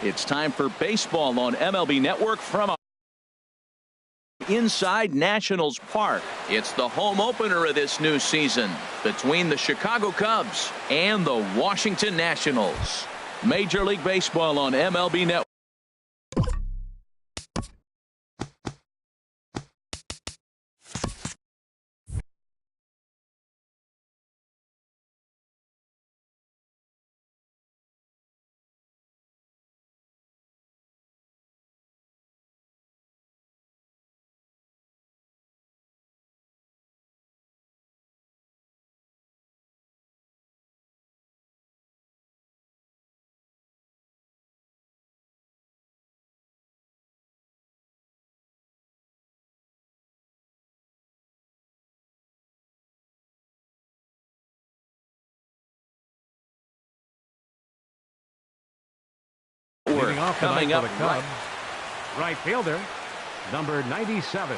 It's time for baseball on MLB Network from inside Nationals Park. It's the home opener of this new season between the Chicago Cubs and the Washington Nationals. Major League Baseball on MLB Network. Coming up for the Cubs, right fielder, number 97.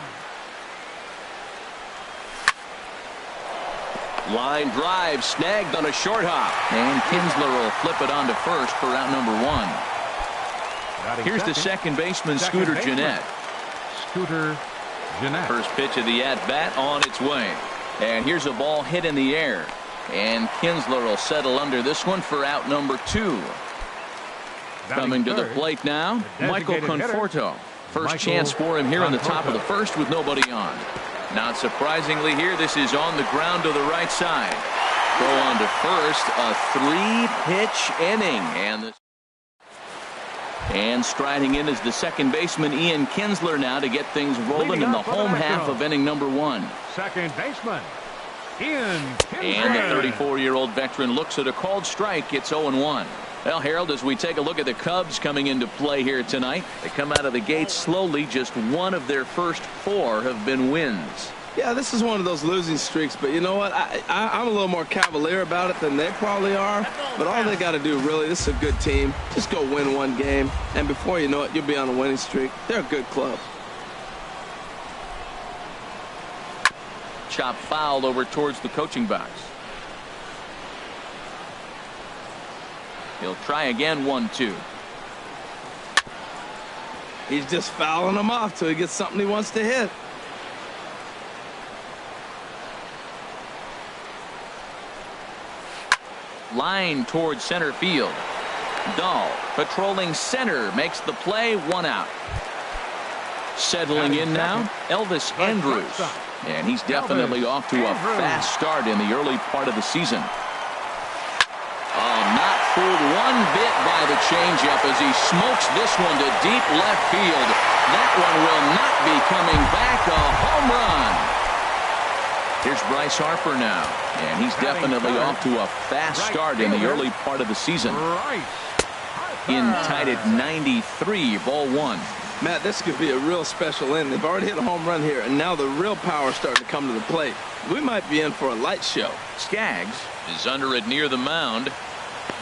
Line drive snagged on a short hop, and Kinsler will flip it on to first for out number one. Here's the second baseman, Scooter Gennett. First pitch of the at-bat on its way. And here's a ball hit in the air. And Kinsler will settle under this one for out number two. Coming to the plate now, Michael Conforto. First chance for him here in the top of the first with nobody on. Not surprisingly here, this is on the ground to the right side. Go on to first, a three-pitch inning. And striding in is the second baseman, Ian Kinsler, now to get things rolling in the home half of inning number one. Second baseman, Ian Kinsler. And the 34-year-old veteran looks at a called strike. It's 0-1. Well, Harold, as we take a look at the Cubs coming into play here tonight, they come out of the gate slowly. Just one of their first four have been wins. Yeah, this is one of those losing streaks, but you know what? I'm a little more cavalier about it than they probably are, but all they got to do, really, this is a good team. Just go win one game, and before you know it, you'll be on a winning streak. They're a good club. Chop foul over towards the coaching box. He'll try again, 1-2. He's just fouling them off till he gets something he wants to hit. Line towards center field. Dahl patrolling center makes the play, one out. Settling in now, Elvis Andrus. And he's definitely off to a fast start in the early part of the season. Not fooled one bit by the changeup as he smokes this one to deep left field. That one will not be coming back. A home run. Here's Bryce Harper now, and he's definitely off to a fast start in the early part of the season. In tied at 93, ball one. Matt, this could be a real special inning. They've already hit a home run here, and now the real power is starting to come to the plate. We might be in for a light show. Skaggs is under it near the mound.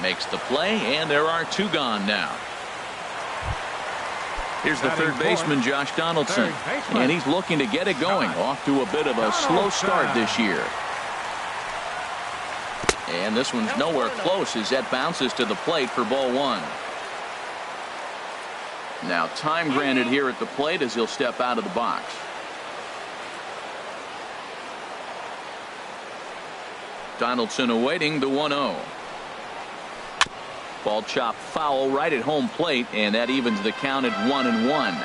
Makes the play, and there are two gone now. Here's the third baseman, Josh Donaldson, and he's looking to get it going. Off to a bit of a slow start this year. And this one's nowhere close as that bounces to the plate for ball one. Now time granted here at the plate as he'll step out of the box. Donaldson awaiting the 1-0. Ball chopped foul right at home plate, and that evens the count at 1-1.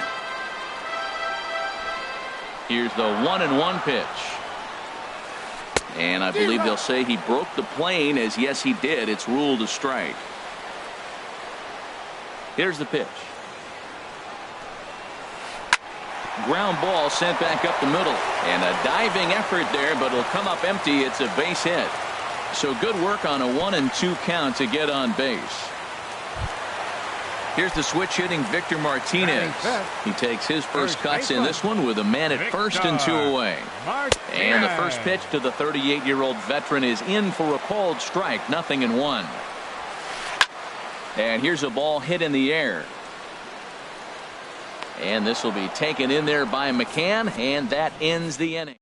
Here's the 1-1 pitch. And I believe they'll say he broke the plane, as yes he did. It's ruled a strike. Here's the pitch. Ground ball sent back up the middle, and a diving effort there, but it'll come up empty. It's a base hit. So good work on a 1-2 count to get on base. Here's the switch hitting Victor Martinez. He takes his first cuts in this one with a man at first and two away. And the first pitch to the 38-year-old veteran is in for a called strike, 0-1. And here's a ball hit in the air. And this will be taken in there by McCann, and that ends the inning.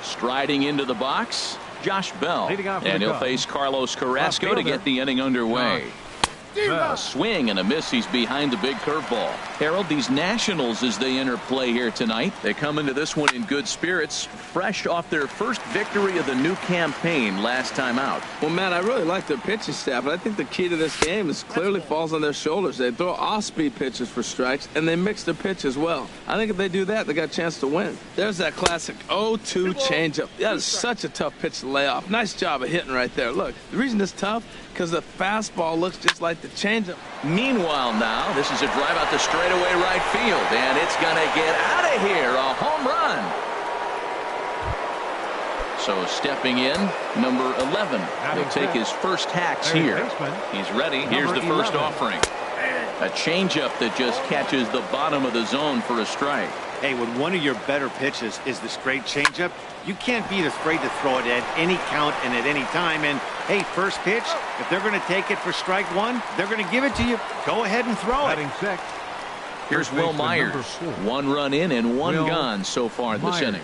Striding into the box, Josh Bell, and he'll face Carlos Carrasco to get the inning underway. A swing and a miss. He's behind the big curveball. Harold, these Nationals, as they enter play here tonight, they come into this one in good spirits, fresh off their first victory of the new campaign last time out. Well, Matt, I really like their pitching staff, but I think the key to this game is clearly falls on their shoulders. They throw off-speed pitches for strikes, and they mix their pitch as well. I think if they do that, they got a chance to win. There's that classic 0-2 changeup. That is such a tough pitch to lay off. Nice job of hitting right there. Look, the reason it's tough, because the fastball looks just like the changeup. Meanwhile now, this is a drive out to straightaway right field, and it's going to get out of here. A home run. So stepping in, number 11. He'll take his first hacks here. He's ready. Here's the first offering. A changeup that just catches the bottom of the zone for a strike. Hey, when one of your better pitches is the straight changeup, you can't be afraid to throw it at any count and at any time. And, hey, first pitch, if they're going to take it for strike one, they're going to give it to you. Go ahead and throw it. Here's Will Myers. 1 run in and 1 gone so far this inning.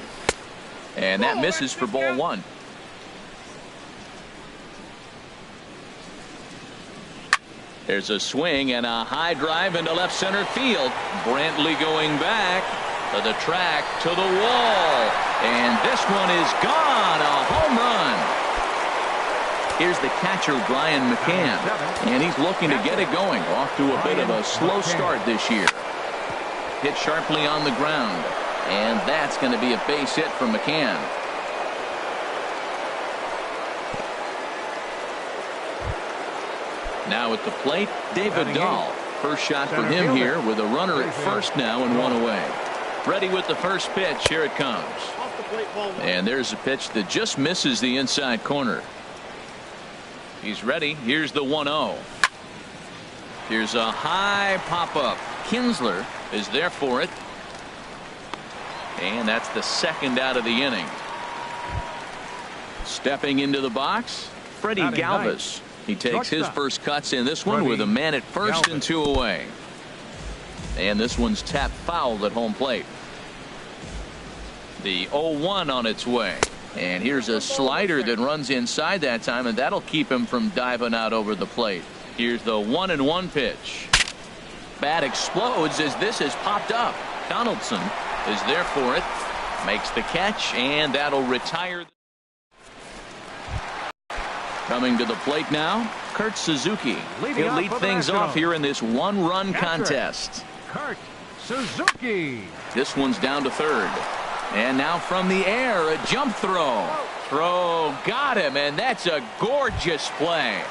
And that misses for ball 1. There's a swing and a high drive into left center field. Brantley going back to the track, to the wall. And this one is gone. A home run. Here's the catcher, Brian McCann. And he's looking to get it going. Off to a bit of a slow start this year. Hit sharply on the ground. And that's going to be a base hit for McCann. Now at the plate, David Dahl. First shot for him here with a runner at first now and 1 away. Ready with the first pitch. Here it comes. And there's a pitch that just misses the inside corner. He's ready. Here's the 1-0. Here's a high pop-up. Kinsler is there for it. And that's the second out of the inning. Stepping into the box, Freddie Galvis. He takes his first cuts in this one with a man at first and 2 away. And this one's tapped foul at home plate. The 0-1 on its way. And here's a slider that runs inside that time, and that'll keep him from diving out over the plate. Here's the 1-1 pitch. Bat explodes as this has popped up. Donaldson is there for it. Makes the catch, and that'll retire. Coming to the plate now, Kurt Suzuki. He'll lead things off here in this 1-run contest. Kurt Suzuki. This one's down to third. And now from the air, a jump throw. Throw got him, and that's a gorgeous play.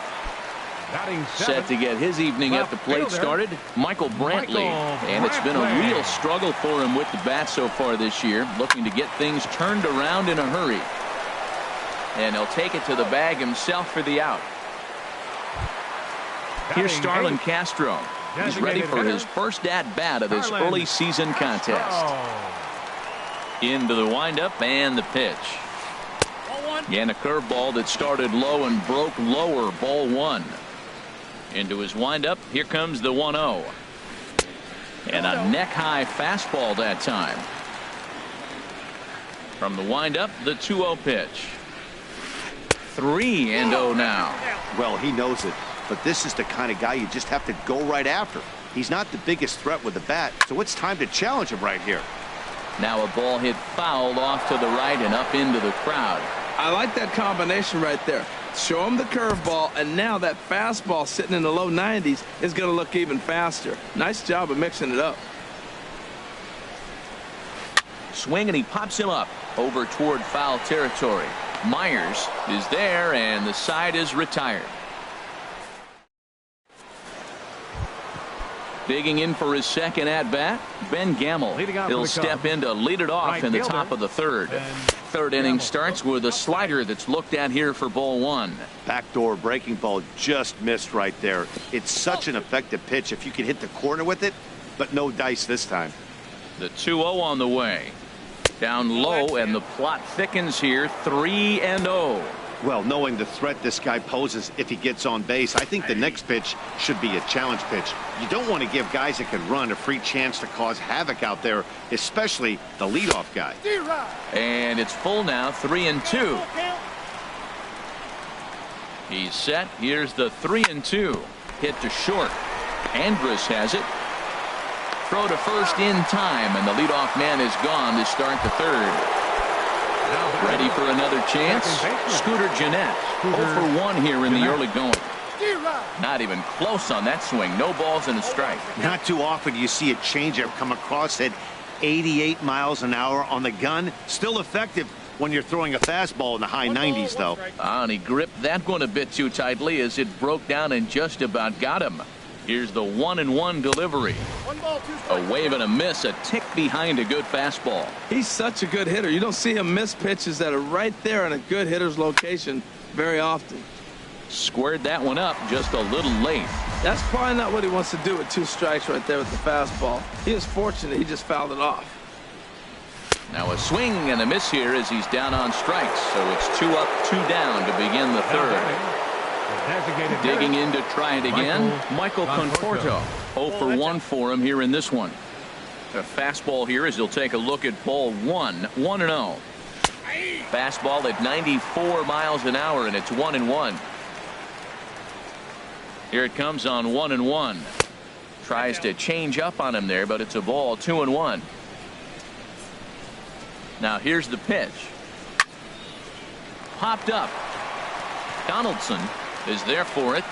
Set to get his evening at the plate started, Michael Brantley. And it's been a real struggle for him with the bat so far this year, looking to get things turned around in a hurry. And he'll take it to the bag himself for the out. Here's Starlin Castro. He's ready for his first at-bat of this early season contest. Into the windup and the pitch. And a curveball that started low and broke lower, ball 1. Into his windup, here comes the 1-0. And a neck-high fastball that time. From the windup, the 2-0 pitch. 3-0 now. Well, he knows it, but this is the kind of guy you just have to go right after. He's not the biggest threat with the bat, so it's time to challenge him right here. Now a ball hit fouled off to the right and up into the crowd. I like that combination right there. Show him the curveball, and now that fastball sitting in the low 90s is going to look even faster. Nice job of mixing it up. Swing, and he pops him up over toward foul territory. Myers is there, and the side is retired. Digging in for his second at-bat, Ben Gamble. He'll step in to lead it off in the top of the third. Third inning starts with a slider that's looked at here for ball 1. Backdoor breaking ball just missed right there. It's such an effective pitch if you can hit the corner with it, but no dice this time. The 2-0 on the way. Down low, and the plot thickens here. 3-0. Well, knowing the threat this guy poses if he gets on base, I think the next pitch should be a challenge pitch. You don't want to give guys that can run a free chance to cause havoc out there, especially the leadoff guy. And it's full now, 3-2. He's set. Here's the 3-2. Hit to short. Andrus has it. Throw to first in time, and the leadoff man is gone to start the third. Ready for another chance? Scooter Gennett. 0 for 1 here in the early going. Not even close on that swing. No balls and a strike. Not too often you see a changeup come across at 88 miles an hour on the gun. Still effective when you're throwing a fastball in the high 90s, though. And he gripped that one a bit too tightly as it broke down and just about got him. Here's the 1-1 delivery. A wave and a miss, a tick behind a good fastball. He's such a good hitter. You don't see him miss pitches that are right there in a good hitter's location very often. Squared that one up just a little late. That's probably not what he wants to do with 2 strikes right there with the fastball. He is fortunate he just fouled it off. Now a swing and a miss here as he's down on strikes. So it's 2 up, 2 down to begin the third. Digging in to try it again, Michael Conforto. 0 for 1 for him here in this one. A fastball here as he'll take a look at ball 1. 1-0. Fastball at 94 miles an hour, and it's 1-1. Here it comes on 1-1. Tries to change up on him there, but it's a ball. 2-1. Now here's the pitch. Popped up. Donaldson is there for it.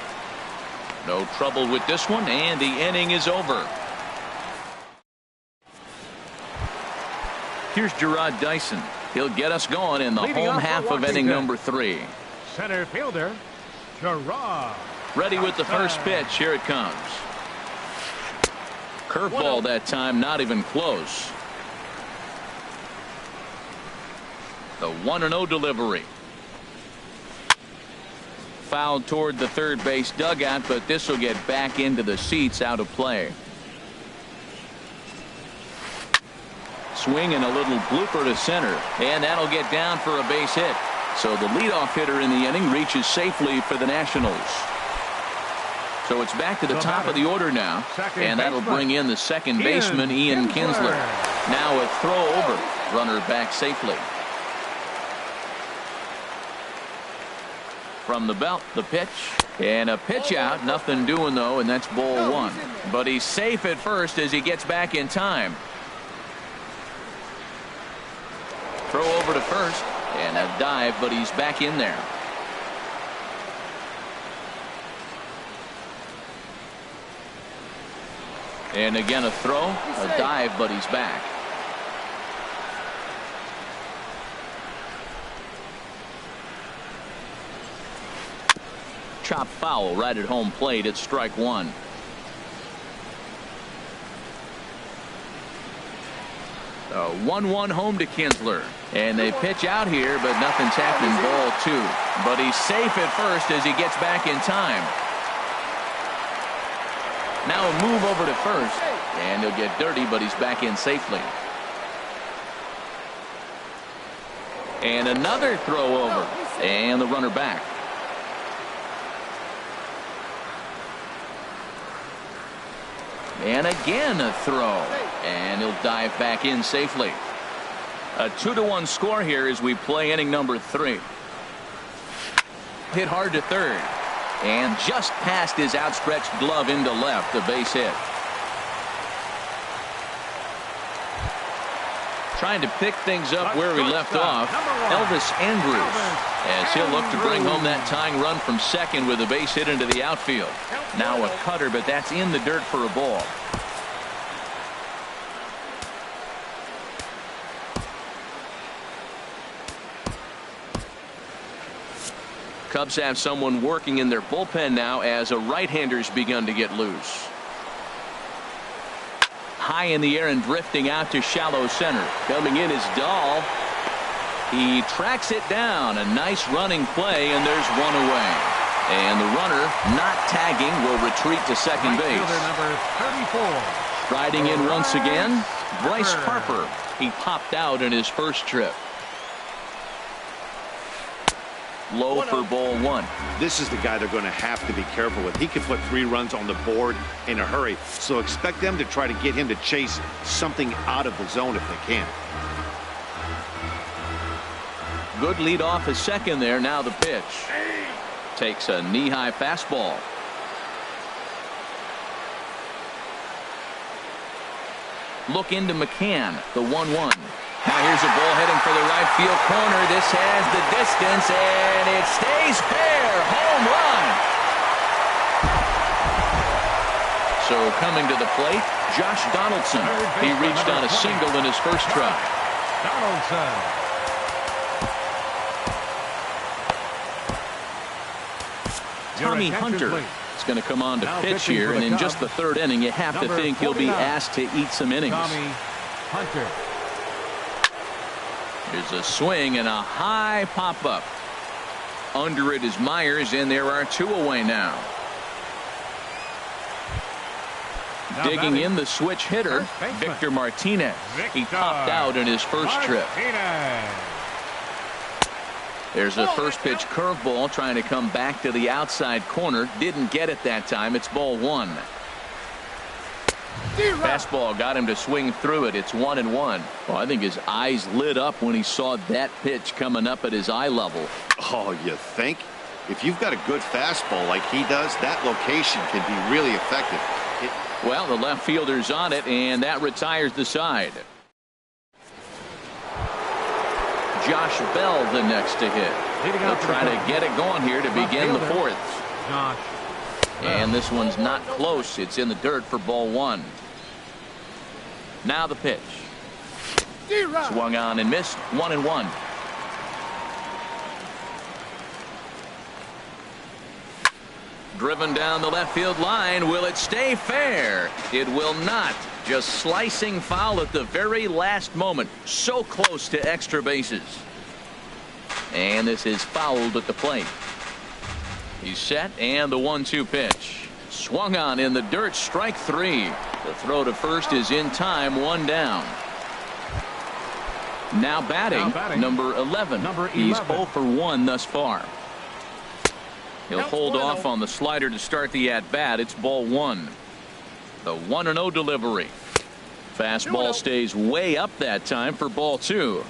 No trouble with this one, and the inning is over. Here's Gerard Dyson. He'll get us going in the home half of inning number 3. Center fielder, Gerard. Ready with the first pitch. Here it comes. Curveball that time, not even close. The 1-0 delivery. Fouled toward the third base dugout, but this will get back into the seats, out of play. Swing and a little blooper to center, and that'll get down for a base hit. So the leadoff hitter in the inning reaches safely for the Nationals. So it's back to the top of the order now, and that'll bring in the second baseman, Ian Kinsler. Now a throw over, runner back safely. From the belt, the pitch, and a pitch out. Nothing doing, though, and that's ball 1. But he's safe at first as he gets back in time. Throw over to first, and a dive, but he's back in there. And again a throw, a dive, but he's back. Chop foul right at home plate. It's strike 1. A 1-1 home to Kinsler, and they pitch out here, but nothing's happening. Ball 2, but he's safe at first as he gets back in time. Now a move over to first, and he'll get dirty, but he's back in safely. And another throw over, and the runner back. And again a throw, and he'll dive back in safely. A 2-1 score here as we play inning number 3. Hit hard to third, and just past his outstretched glove into left, a base hit. Trying to pick things up where we left off, Elvis Andrus, as he'll look to bring home that tying run from second with a base hit into the outfield. Now a cutter, but that's in the dirt for a ball. Cubs have someone working in their bullpen now as a right-hander's begun to get loose. High in the air and drifting out to shallow center. Coming in is Dahl. He tracks it down. A nice running play, and there's one away. And the runner, not tagging, will retreat to second base. Number 34. Striding in once again, Bryce Harper. He popped out in his first trip. Low for ball 1. This is the guy they're going to have to be careful with. He can put 3 runs on the board in a hurry, so expect them to try to get him to chase something out of the zone if they can. Good lead off his second there. Now the pitch. Takes a knee-high fastball. look into McCann, the 1-1. Now here's a ball heading for the right field corner. This has the distance, and it stays fair. Home run. So coming to the plate, Josh Donaldson. He reached on a single in his first try. Donaldson. Tommy Hunter is going to come on to pitch here, and in just the third inning, you have to think he'll be asked to eat some innings. Tommy Hunter. There's a swing and a high pop-up. Under it is Myers, and there are 2 away now. Digging in the switch hitter, Victor Martinez. He popped out in his first trip. There's a first pitch curveball trying to come back to the outside corner. Didn't get it that time. It's ball 1. Fastball got him to swing through it. It's 1-1. Well, I think his eyes lit up when he saw that pitch coming up at his eye level. Oh, you think? If you've got a good fastball like he does, that location can be really effective. Well, the left fielder's on it, and that retires the side. Josh Bell the next to hit. They'll try to get it going here to begin the 4th. And this one's not close. It's in the dirt for ball 1. Now the pitch. Swung on and missed. 1-1. Driven down the left field line. Will it stay fair? It will not. Just slicing foul at the very last moment. So close to extra bases. And this is fouled at the plate. He's set, and the 1-2 pitch. Swung on in the dirt. Strike 3. The throw to first is in time. 1 down. Now batting, number 11. He's 0 for 1 thus far. He'll hold off on the slider to start the at-bat. It's ball 1. The 1-0 delivery. Fastball stays way up that time for ball 2.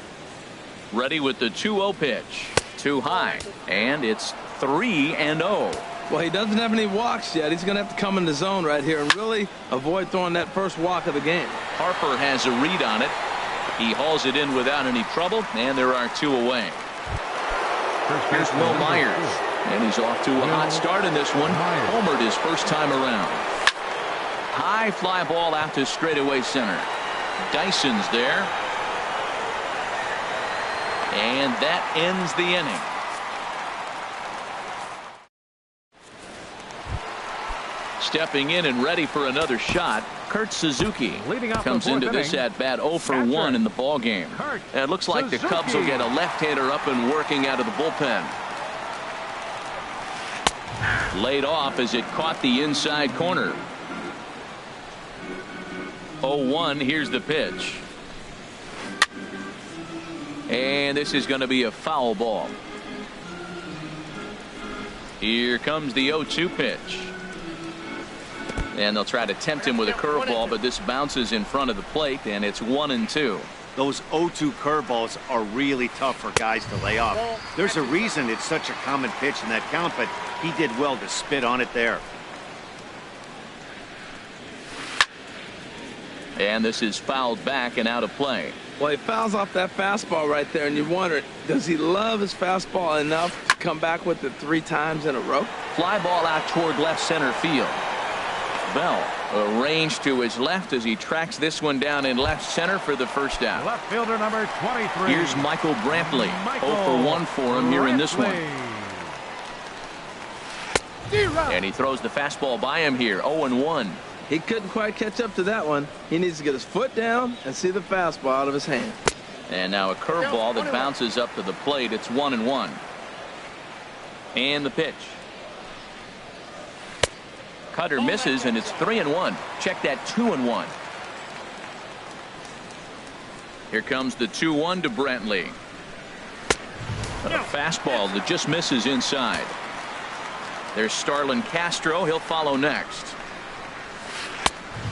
Ready with the 2-0 pitch. Too high. And it's 3-0. Well, he doesn't have any walks yet. He's going to have to come in the zone right here and really avoid throwing that first walk of the game. Harper has a read on it. He hauls it in without any trouble, and there are 2 away. Here's Will Myers. And he's off to a hot start in this one. Homered his first time around. High fly ball out to straightaway center. Dyson's there. And that ends the inning. Stepping in and ready for another shot, Kurt Suzuki comes into this at-bat 0 for 1 in the ballgame. And it looks like the Cubs will get a left-hander up and working out of the bullpen. Laid off as it caught the inside corner. 0-1. Here's the pitch. And this is going to be a foul ball. Here comes the 0-2 pitch. And they'll try to tempt him with a curveball, but this bounces in front of the plate, and it's 1-2. Those 0-2 curveballs are really tough for guys to lay off. There's a reason it's such a common pitch in that count, but he did well to spit on it there. And this is fouled back and out of play. Well, he fouls off that fastball right there, and you wonder, does he love his fastball enough to come back with it 3 times in a row? Fly ball out toward left center field. Bell arranged to his left as he tracks this one down in left center for the first out. Left fielder number 23. Here's Michael Brantley. 0 for 1 for him here in this one. And he throws the fastball by him here. 0-1. He couldn't quite catch up to that one. He needs to get his foot down and see the fastball out of his hand. And now a curveball that bounces up to the plate. It's 1-1. And the pitch. Cutter misses, and it's 3-1. Check that 2-1. Here comes the 2-1 to Brantley. A fastball that just misses inside. There's Starlin Castro. He'll follow next.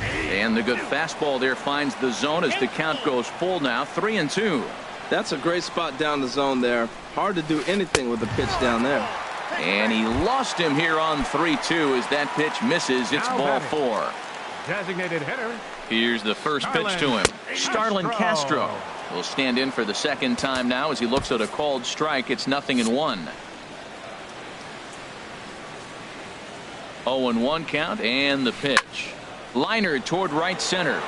And the good fastball there finds the zone as the count goes full now. 3-2. That's a great spot down the zone there. Hard to do anything with the pitch down there. And he lost him here on 3-2 as that pitch misses. It's ball 4. Designated hitter, Here's the first pitch to him. Starlin Castro will stand in for the second time now as he looks at a called strike. It's 0-1. 0-1 count, and the pitch. Liner toward right center.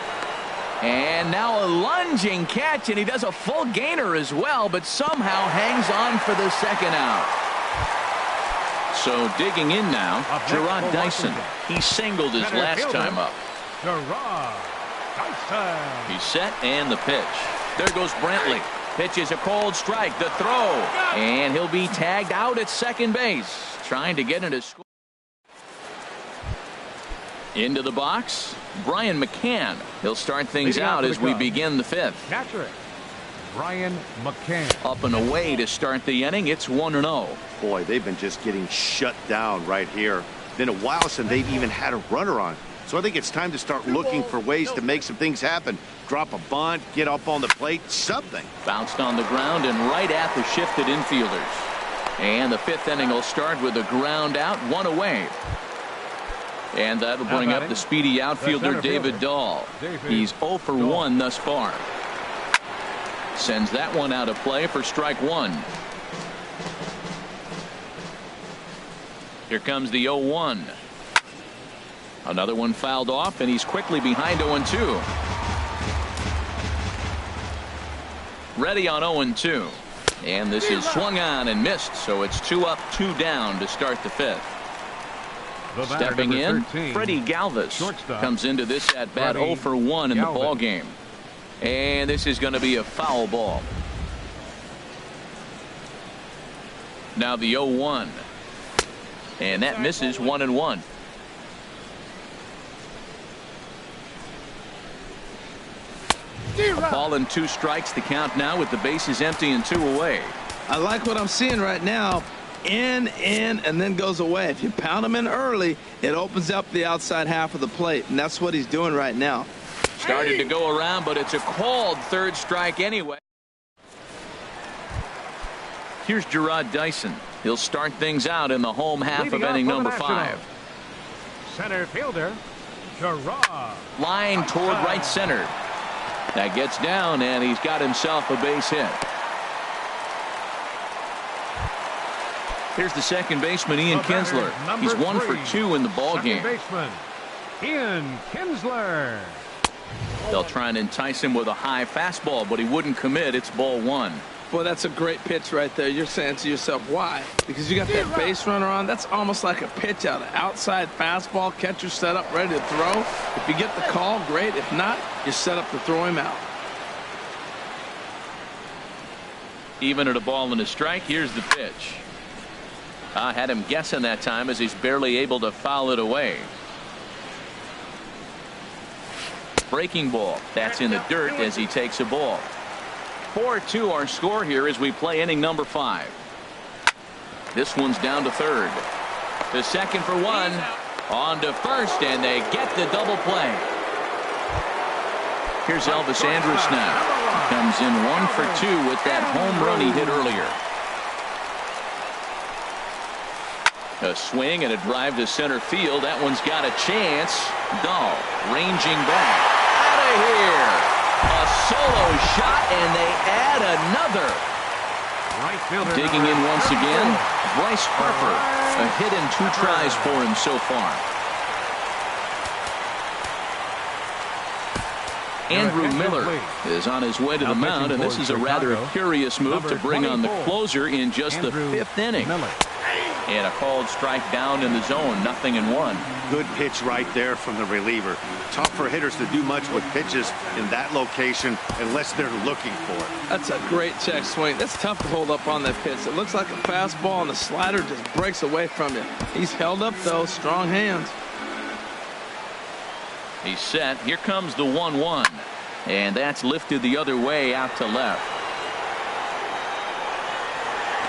And now a lunging catch, and he does a full gainer as well, but somehow hangs on for the second out. So digging in now, Gerard Dyson. He singled his last time up. Gerard Dyson. He's set, and the pitch. There goes Brantley. Pitches a cold strike. The throw. And he'll be tagged out at second base. Trying to get into score. Into the box, Brian McCann. He'll start things out as we begin the fifth. Catcher, Brian McCann. Up and away to start the inning. It's 1-0. Boy, they've been just getting shut down right here. Been a while since they've even had a runner on. So I think it's time to start looking for ways to make some things happen. Drop a bunt, get up on the plate, something. Bounced on the ground and right at the shifted infielders. And the fifth inning will start with a ground out, one away. And that'll bring up the speedy outfielder David Dahl. He's 0 for 1 thus far. Sends that one out of play for strike one. Here comes the 0-1. Another one fouled off, and he's quickly behind 0-2. Ready on 0-2. And this is swung on and missed, so it's 2 up, 2 down to start the fifth. Stepping in, 13, Freddie Galvis comes into this at bat 0 for 1 in the ball game. And this is going to be a foul ball. Now the 0-1. And that misses 1-1. A ball and 2 strikes to count now with the bases empty and 2 away. I like what I'm seeing right now. In, and then goes away. If you pound him in early, it opens up the outside half of the plate, and that's what he's doing right now. Started to go around, but it's a called third strike anyway. Here's Gerard Dyson. He'll start things out in the home half of inning number 5. Center fielder, Gerard. Line toward right center. That gets down, and he's got himself a base hit. Here's the second baseman, Ian Kinsler. He's 1 for 2 in the ball game. Baseman, Ian Kinsler. They'll try and entice him with a high fastball, but he wouldn't commit. It's ball 1. Boy, that's a great pitch right there. You're saying to yourself, why? Because you got that base runner on. That's almost like a pitch out. An outside fastball, catcher set up, ready to throw. If you get the call, great. If not, you're set up to throw him out. Even at a ball and a strike, here's the pitch. Had him guessing that time as he's barely able to foul it away. Breaking ball. That's in the dirt as he takes a ball. 4-2 our score here as we play inning number 5. This one's down to third. To second for 1. On to first, and they get the double play. Here's Elvis Andrus now. He comes in 1 for 2 with that home run he hit earlier. A swing and a drive to center field. That one's got a chance. Dahl ranging back. Out of here. A solo shot, and they add another. Right fielder. Digging in once again, Bryce Harper. A hit in 2 tries for him so far. Andrew Miller is on his way to the mound, and this is a rather curious move to bring on the closer in just the 5th inning. And a called strike down in the zone, 0-1. Good pitch right there from the reliever. Tough for hitters to do much with pitches in that location unless they're looking for it. That's a great check swing. That's tough to hold up on that pitch. It looks like a fastball, and the slider just breaks away from you. He's held up, though. Strong hands. He's set. Here comes the 1-1. And that's lifted the other way out to left.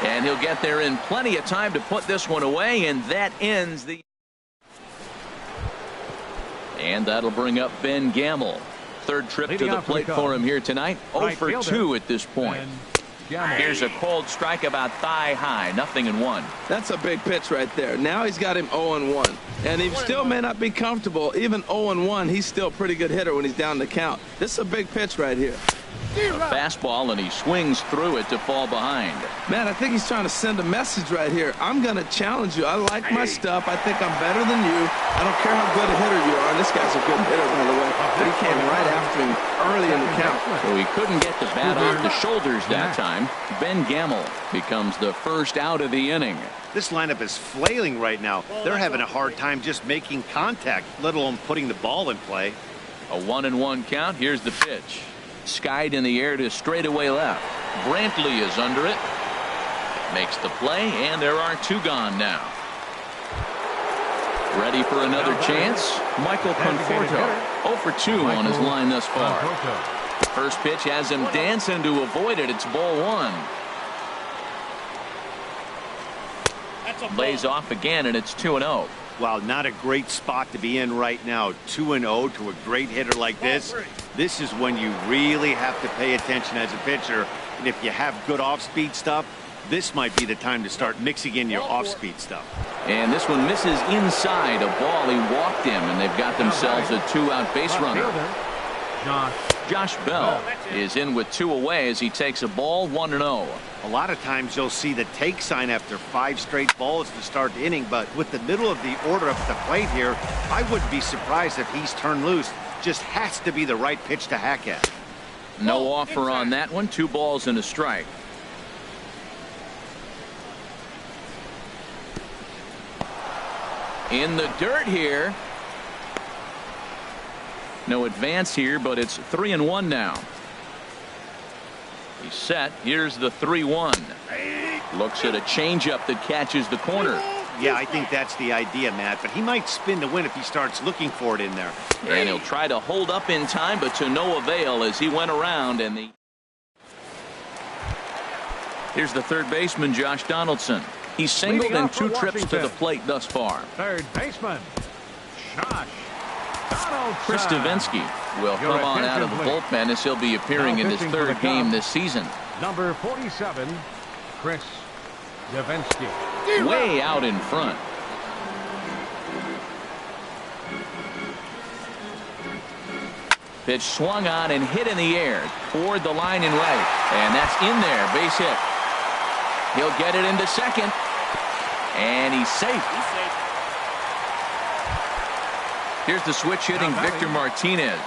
And he'll get there in plenty of time to put this one away, and that ends the. And that'll bring up Ben Gamble. Third trip to the plate for him here tonight. 0 for 2 at this point. Here's a cold strike about thigh high, 0-1. That's a big pitch right there. Now he's got him 0-1. And he still may not be comfortable. Even 0-1, he's still a pretty good hitter when he's down the count. This is a big pitch right here. A fastball, and he swings through it to fall behind. Man, I think he's trying to send a message right here. I'm going to challenge you. I like my stuff. I think I'm better than you. I don't care how good a hitter you are. And this guy's a good hitter, by the way. But he came right after him early in the count. So he couldn't get the bat off the shoulders that time. Ben Gamble becomes the first out of the inning. This lineup is flailing right now. They're having a hard time just making contact, let alone putting the ball in play. A 1-1 count. Here's the pitch. Skied in the air to straightaway left. Brantley is under it. Makes the play, and there are 2 gone now. Ready for another chance? Michael Conforto. 0 for 2 on his line thus far. First pitch has him dancing to avoid it. It's ball 1. Lays off again, and it's 2-0. Wow, not a great spot to be in right now. 2-0 to a great hitter like this. This is when you really have to pay attention as a pitcher. And if you have good off-speed stuff, this might be the time to start mixing in your off-speed stuff. And this one misses inside. A ball, he walked him, and they've got themselves a 2-out base runner. Josh Bell is in with 2 away as he takes a ball, 1-0. A lot of times you'll see the take sign after 5 straight balls to start the inning, but with the middle of the order up at the plate here, I wouldn't be surprised if he's turned loose. Just has to be the right pitch to hack at. No offer on that one. 2 balls and a strike. In the dirt here. No advance here, but it's 3-1 now. He's set. Here's the 3-1. Looks at a changeup that catches the corner. Yeah, I think that's the idea, Matt, but he might spin to win if he starts looking for it in there. And he'll try to hold up in time, but to no avail as he went around. And here's the third baseman, Josh Donaldson. He's singled in 2 trips to the plate thus far. Third baseman, Josh Donaldson. Chris Davinsky will come on out of the bullpen as he'll be appearing in his 3rd game this season. Number 47, Chris Davinsky. Way out in front. Pitch swung on and hit in the air toward the line and right. And that's in there. Base hit. He'll get it into second. And he's safe. Here's the switch hitting Victor Martinez.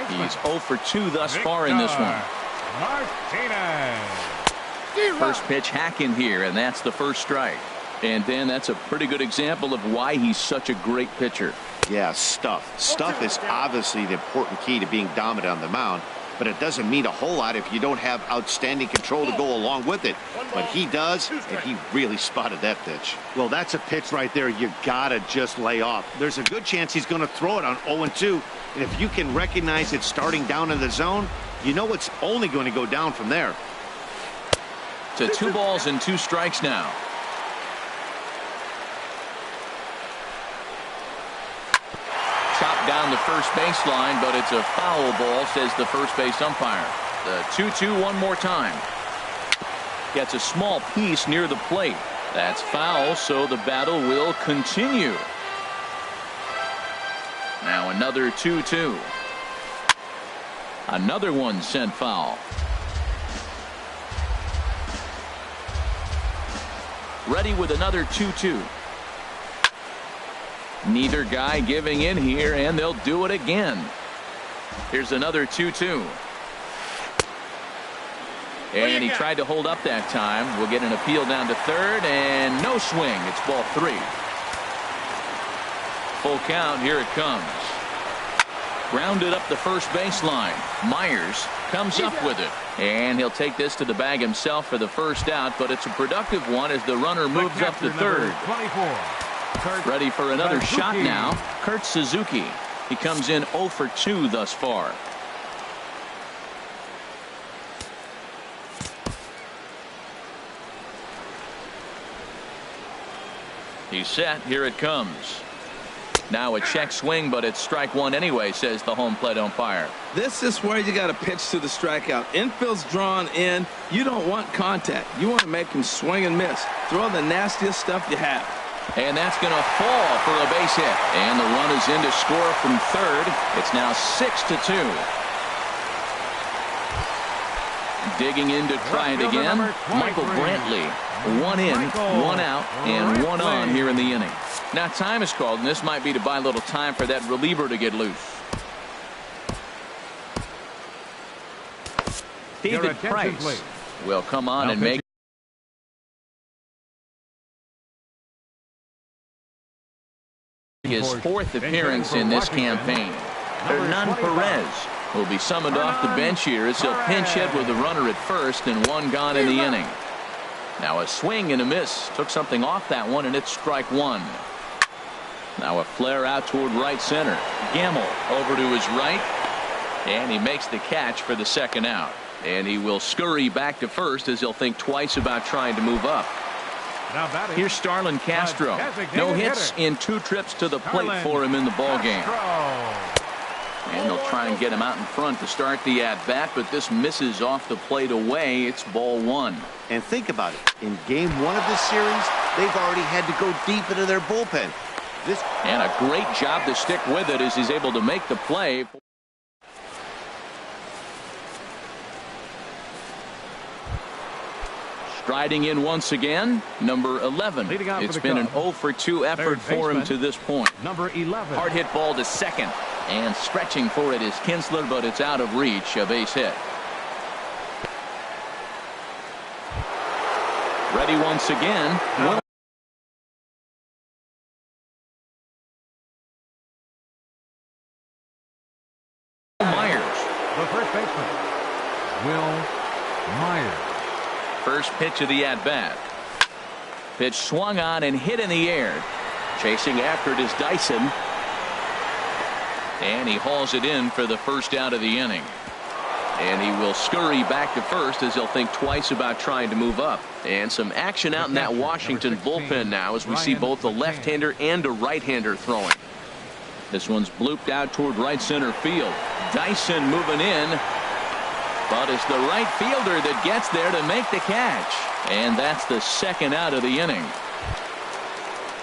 He's 0 for 2 thus far in this one. Martinez. First pitch hacking here, and that's the first strike. And Dan, that's a pretty good example of why he's such a great pitcher. Yeah, stuff. Stuff is obviously the important key to being dominant on the mound, but it doesn't mean a whole lot if you don't have outstanding control to go along with it. But he does, and he really spotted that pitch. Well, that's a pitch right there you gotta just lay off. There's a good chance he's going to throw it on 0-2, and if you can recognize it starting down in the zone, you know it's only going to go down from there. To 2 balls and 2 strikes now. Chopped down the first baseline, but it's a foul ball, says the first base umpire. The 2-2 one more time. Gets a small piece near the plate. That's foul, so the battle will continue. Now another 2-2. Another one sent foul. Ready with another 2-2. Neither guy giving in here, and they'll do it again. Here's another 2-2. And he tried to hold up that time. We'll get an appeal down to third, and no swing. It's ball 3. Full count. Here it comes. Grounded up the first baseline. Myers comes up with it. And he'll take this to the bag himself for the first out, but it's a productive one as the runner moves up to third. 24. Ready for another shot now. Kurt Suzuki. He comes in 0 for 2 thus far. He's set. Here it comes. Now a check swing, but it's strike one anyway, says the home plate umpire. This is where you got to pitch to the strikeout. Infield's drawn in. You don't want contact. You want to make him swing and miss. Throw the nastiest stuff you have. And that's going to fall for a base hit. And the run is in to score from third. It's now 6-2. Digging in to try it again, Michael Brantley. One in, one out, and one on here in the inning. Now time is called, and this might be to buy a little time for that reliever to get loose. David Price will come on and make his fourth appearance in this campaign. Hernan Perez will be summoned off the bench here as he'll pinch hit with a runner at first and one gone in the inning. Now a swing and a miss. Took something off that one, and it's strike one. Now a flare out toward right center. Gamble over to his right, and he makes the catch for the second out. And he will scurry back to first as he'll think twice about trying to move up. Here's Starlin Castro. No hits in 2 trips to the plate for him in the ballgame. And they'll try and get him out in front to start the at-bat, but this misses off the plate away. It's ball one. And think about it. In game 1 of this series, they've already had to go deep into their bullpen. And a great job to stick with it as he's able to make the play. Striding in once again, number 11. It's been an 0-for-2 effort for him to this point. Number 11. Hard hit ball to second. And stretching for it is Kinsler, but it's out of reach. A base hit. Ready once again. Myers. The first baseman, Will Myers. First pitch of the at-bat. Pitch swung on and hit in the air. Chasing after it is Dyson. And he hauls it in for the first out of the inning. And he will scurry back to first as he'll think twice about trying to move up. And some action out in that Washington bullpen now as we see both a left-hander and a right-hander throwing. This one's blooped out toward right center field. Dyson moving in. But it's the right fielder that gets there to make the catch. And that's the second out of the inning.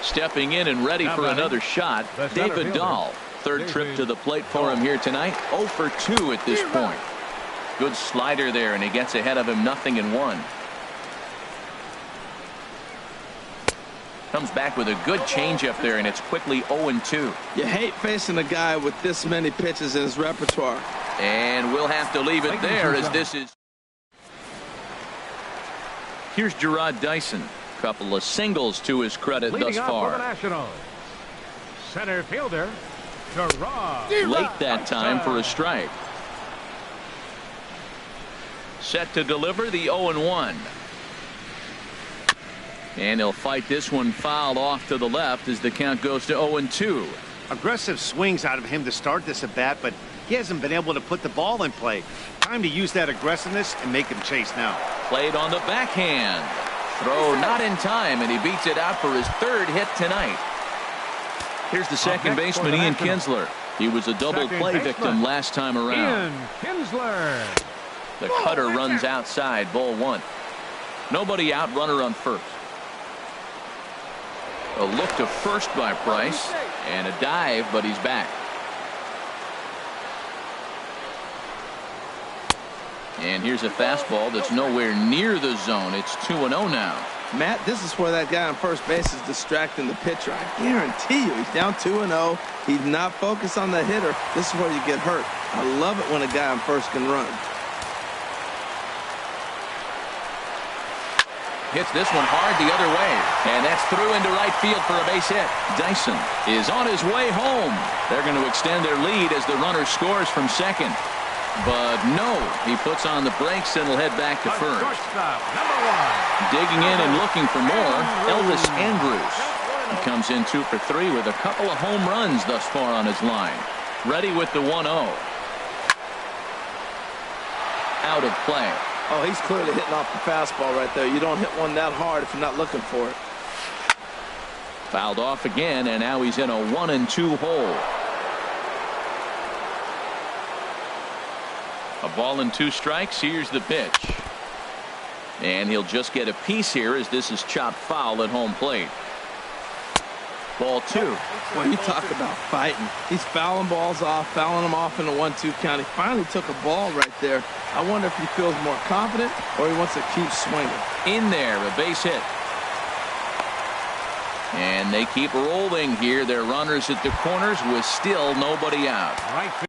Stepping in and ready for another shot, David Dahl. Third trip to the plate for him here tonight. 0-for-2 at this point. Good slider there, and he gets ahead of him 0-1. Comes back with a good changeup there, and it's quickly 0-2. You hate facing a guy with this many pitches in his repertoire. And we'll have to leave it there as this is. Here's Gerard Dyson. Couple of singles to his credit thus far. Center fielder, Gerard. Late that time for a strike. Set to deliver the 0-1. And he'll fight this one fouled off to the left as the count goes to 0-2. Aggressive swings out of him to start this at bat, but he hasn't been able to put the ball in play. Time to use that aggressiveness and make him chase now. Played on the backhand. Throw not in time, and he beats it out for his third hit tonight. Here's the second baseman, Ian Kinsler. He was a double play victim last time around. Ian Kinsler. The cutter runs outside, ball one. Nobody out, runner on first. A look to first by Price, and a dive, but he's back. And here's a fastball that's nowhere near the zone. It's 2-0 now. Matt, this is where that guy on first base is distracting the pitcher. I guarantee you, he's down 2-0. He's not focused on the hitter. This is where you get hurt. I love it when a guy on first can run. Hits this one hard the other way, and that's through into right field for a base hit. Dyson is on his way home. They're going to extend their lead as the runner scores from second. But no, he puts on the brakes and will head back to first. Digging in and looking for more, Elvis Andrus. He comes in 2 for 3 with a couple of home runs thus far on his line. Ready with the 1-0. Out of play. Oh, he's clearly hitting off the fastball right there. You don't hit one that hard if you're not looking for it. Fouled off again, and now he's in a 1-2 hole. A ball and 2 strikes. Here's the pitch. And he'll just get a piece here as this is chopped foul at home plate. Ball 2. When you talk about fighting, he's fouling balls off, fouling them off in a 1-2 count. He finally took a ball right there. I wonder if he feels more confident or he wants to keep swinging. In there, a base hit. And they keep rolling here. They're runners at the corners with still nobody out. Right.